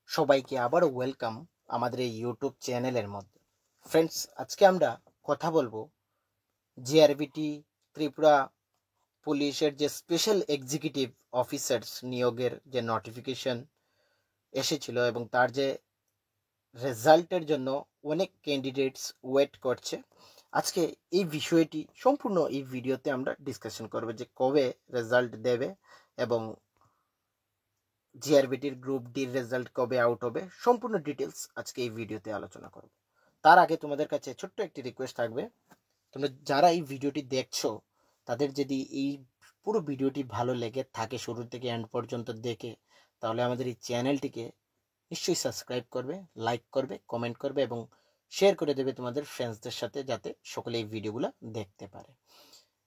সবাইকে আবারও ওয়েলকাম আমাদের এই ইউটিউব চ্যানেলের মধ্যে। ফ্রেন্ডস, আজকে আমরা কথা বলবো জিআরবিটি ত্রিপুরা পুলিশের যে স্পেশাল এক্সিকিউটিভ অফিসার্স নিয়োগের যে নোটিফিকেশন এসেছিল এবং তার যে রেজাল্টের জন্য অনেক ক্যান্ডিডেটস ওয়েট করছে। আজকে এই বিষয়টি সম্পূর্ণ এই ভিডিওতে আমরা ডিসকাশন করব যে কবে রেজাল্ট দেবে এবং জিআরবিটির গ্রুপ ডির রেজাল্ট কবে আউট হবে, সম্পূর্ণ ডিটেলস আজকে এই ভিডিওতে আলোচনা করব। তার আগে তোমাদের কাছে ছোট্ট একটি রিকোয়েস্ট থাকবে, তোমরা যারা এই ভিডিওটি দেখছো তাদের যদি এই পুরো ভিডিওটি ভালো লেগে থাকে শুরু থেকে এন্ড পর্যন্ত দেখে, তাহলে আমাদের এই চ্যানেলটিকে নিশ্চয়ই সাবস্ক্রাইব করবে, লাইক করবে, কমেন্ট করবে এবং শেয়ার করে দেবে তোমাদের ফ্রেন্ডসদের সাথে, যাতে সকলে এই ভিডিওগুলো দেখতে পারে।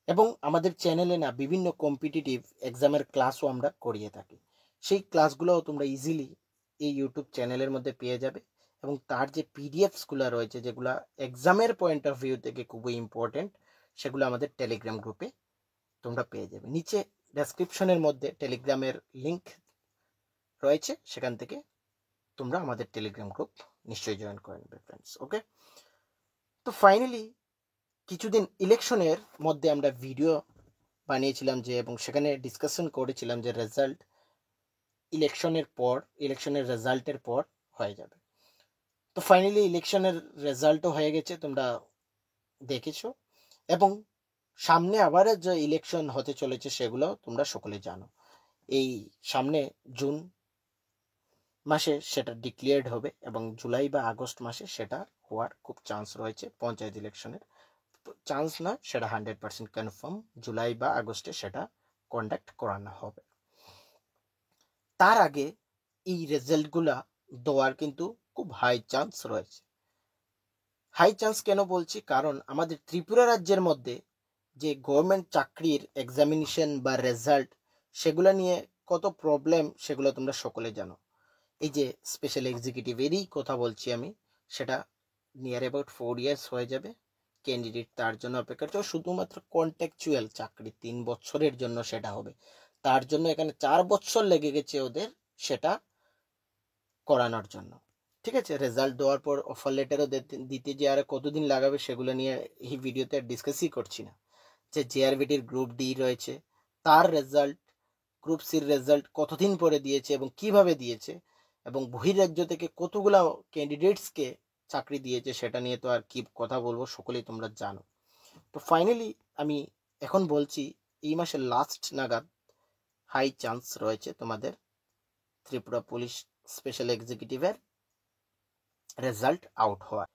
এবং আমাদের চ্যানেলে না বিভিন্ন কম্পিটিটিভ এক্সামের ক্লাসও আমরা করিয়ে থাকি। সেই ক্লাসগুলোও তোমরা ইজিলি এই ইউটিউব চ্যানেলের মধ্যে পেয়ে যাবে এবং তার যে পিডিএফসগুলো রয়েছে, যেগুলো এক্সামের পয়েন্ট অফ ভিউ থেকে খুবই ইম্পর্টেন্ট, সেগুলো আমাদের টেলিগ্রাম গ্রুপে তোমরা পেয়ে যাবে। নিচে ডেসক্রিপশনের মধ্যে টেলিগ্রামের লিঙ্ক রয়েছে, সেখান থেকে তোমরা আমাদের টেলিগ্রাম গ্রুপ নিশ্চয়ই জয়েন করে নেবে ফ্রেন্ডস। ওকে, তো ফাইনালি কিছুদিন ইলেকশনের মধ্যে আমরা ভিডিও বানিয়েছিলাম যে, এবং সেখানে ডিসকাশন করেছিলাম যে রেজাল্ট ইলেকশনের রেজাল্টের পর হয়ে যাবে। তো ফাইনালি ইলেকশনের রেজাল্টও হয়ে গেছে, তোমরা দেখেছো, এবং সামনে আবার যে ইলেকশন হতে চলেছে সেগুলো তোমরা সকলে জানো। এই সামনে জুন মাসে সেটা ডিক্লেয়ার্ড হবে এবং জুলাই বা আগস্ট মাসে সেটা হওয়ার খুব চান্স রয়েছে। পঞ্চায়েত ইলেকশনের চান্স না, সেটা 100% কনফার্ম, জুলাই বা আগস্টে সেটা কন্ডাক্ট করানো হবে। তার আগে এই রেজাল্টগুলা দেওয়ার কিন্তু খুব হাই চান্স রয়েছে। হাই চান্স কেন বলছি, কারণ আমাদের ত্রিপুরা রাজ্যের মধ্যে যে গভর্নমেন্ট চাকরির এক্সামিনেশন বা রেজাল্ট, সেগুলো নিয়ে কত প্রবলেম সেগুলো তোমরা সকলে জানো। এই যে স্পেশাল এক্সিকিউটিভ এরই কথা বলছি আমি, সেটা নিয়ার অ্যাবাউট 4 ইয়ার্স হয়ে যাবে। ক্যান্ডিডেট তার জন্য অপেক্ষা করছে, শুধুমাত্র কন্ট্যাকচুয়াল চাকরি 3 বছরের জন্য সেটা হবে। তার জন্য এখানে 4 বছর লেগে গেছে ওদের সেটা করানোর জন্য। ঠিক আছে, রেজাল্ট দেওয়ার পর অফার লেটারও দিতে যে আর কতদিন লাগাবে সেগুলো নিয়ে এই ভিডিওতে ডিসকাসই করছি না। যে জেআরবিটির গ্রুপ ডি রয়েছে, তার রেজাল্ট, গ্রুপ সির রেজাল্ট কতদিন পরে দিয়েছে এবং কিভাবে দিয়েছে, এবং বহির্রাজ্য থেকে কতগুলা ক্যান্ডিডেটসকে চাকরি দিয়েছে, সেটা নিয়ে তো আর কি কথা বলবো, সকলেই তোমরা জানো। তো ফাইনালি আমি এখন বলছি, এই মাসের লাস্ট নাগাদ হাই চান্স রয়েছে তোমাদের ত্রিপুরা পুলিশ স্পেশাল এক্সিকিউটিভের রেজাল্ট আউট হওয়ার।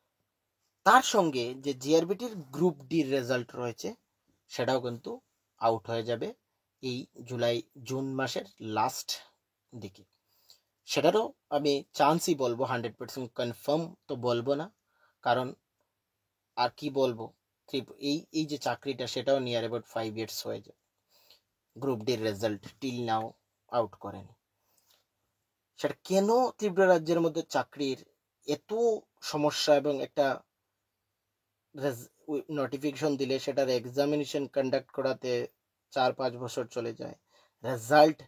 তার সঙ্গে যে জিআরবিটির গ্রুপ ডির রেজাল্ট রয়েছে, সেটাও কিন্তু আউট হয়ে যাবে এই জুন মাসের লাস্ট দিকে। সেটারও আমি চান্সই বলবো, 100% কনফার্ম তো বলবো না, কারণ আর কি বলবো, এই এই যে চাকরিটা সেটাও নিয়ার অ্যাবাউট 5 ইয়ার্স হয়ে যায়। গ্রুপ ডির রেজাল্ট টিল নাও আউট করেনি। সেটা কেন ত্রিপুরা রাজ্যের মধ্যে চাকরির এত সমস্যা, এবং একটা নোটিফিকেশন দিলে সেটার এক্সামিনেশন কন্ডাক্ট করাতে 4-5 বছর চলে যায়, রেজাল্ট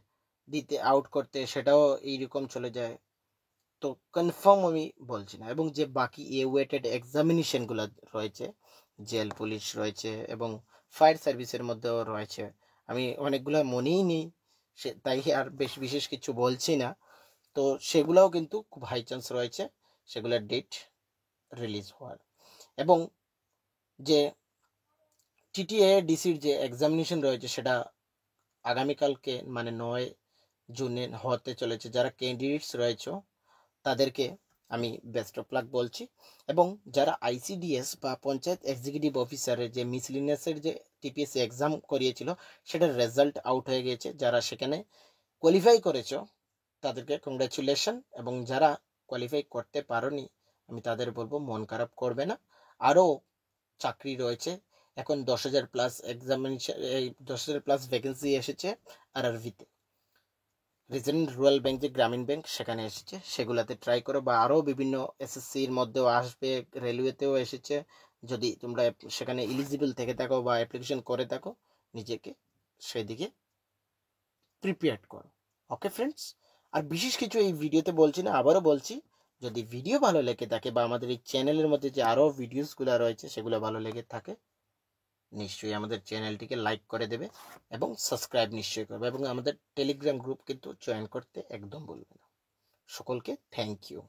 দিতে আউট করতে সেটাও এইরকম চলে যায়। তো কনফার্ম আমি বলছি না। এবং যে বাকি ওয়েটেড এক্সামিনেশনগুলো রয়েছে, জেল পুলিশ রয়েছে এবং ফায়ার সার্ভিসের মধ্যেও রয়েছে, আমি অনেকগুলো মনেই নেই, সে তাই আর বিশেষ কিছু বলছি না। তো সেগুলোও কিন্তু খুব হাই চান্স রয়েছে সেগুলোর ডেট রিলিজ হওয়ার। এবং যে টিটিএ ডিসির যে এক্সামিনেশন রয়েছে, সেটা আগামীকালকে মানে 9 জুনে হতে চলেছে। যারা ক্যান্ডিডেটস রয়েছে তাদেরকে আমি বেস্ট অফ লাক বলছি। এবং যারা আইসিডিএস বা পঞ্চায়েত এক্সিকিউটিভ অফিসারের যে মিসলিনিয়াসের যে টিপিএসসি এক্সাম করিয়েছিল, সেটার রেজাল্ট আউট হয়ে গিয়েছে। যারা সেখানে কোয়ালিফাই করেছো তাদেরকে কংগ্রাচুলেশন, এবং যারা কোয়ালিফাই করতে পারোনি, আমি তাদের বলবো মন খারাপ করবে না, আরও চাকরি রয়েছে। এখন 10,000 প্লাস এক্সামিনেশন, 10,000 প্লাস ভ্যাকেন্সি এসেছে আরআরভিতে। রিজনাল রুরাল ব্যাংক যে গ্রামীণ ব্যাংক সেখানে এসেছে, সেগুলাতে ট্রাই করো, বা আরও বিভিন্ন এসএসসির মধ্যেও আসবে, রেলওয়েতেও এসেছে। যদি তোমরা সেখানে এলিজিবল থেকে থাকো বা অ্যাপ্লিকেশন করে থাকো, নিজেকে সেদিকে প্রিপেয়ার করো। ওকে ফ্রেন্ডস, আর বিশেষ কিছু এই ভিডিওতে বলছি না, আবারও বলছি, যদি ভিডিও ভালো লেগে থাকে বা আমাদের এই চ্যানেলের মধ্যে যে আরও ভিডিওসগুলো রয়েছে সেগুলো ভালো লেগে থাকে, নিশ্চয়ই আমাদের চ্যানেলটিকে লাইক করে দেবে এবং সাবস্ক্রাইব নিশ্চয়ই করবে, এবং আমাদের টেলিগ্রাম গ্রুপ কিন্তু জয়েন করতে একদম ভুলবে না। সকলকে থ্যাংক ইউ।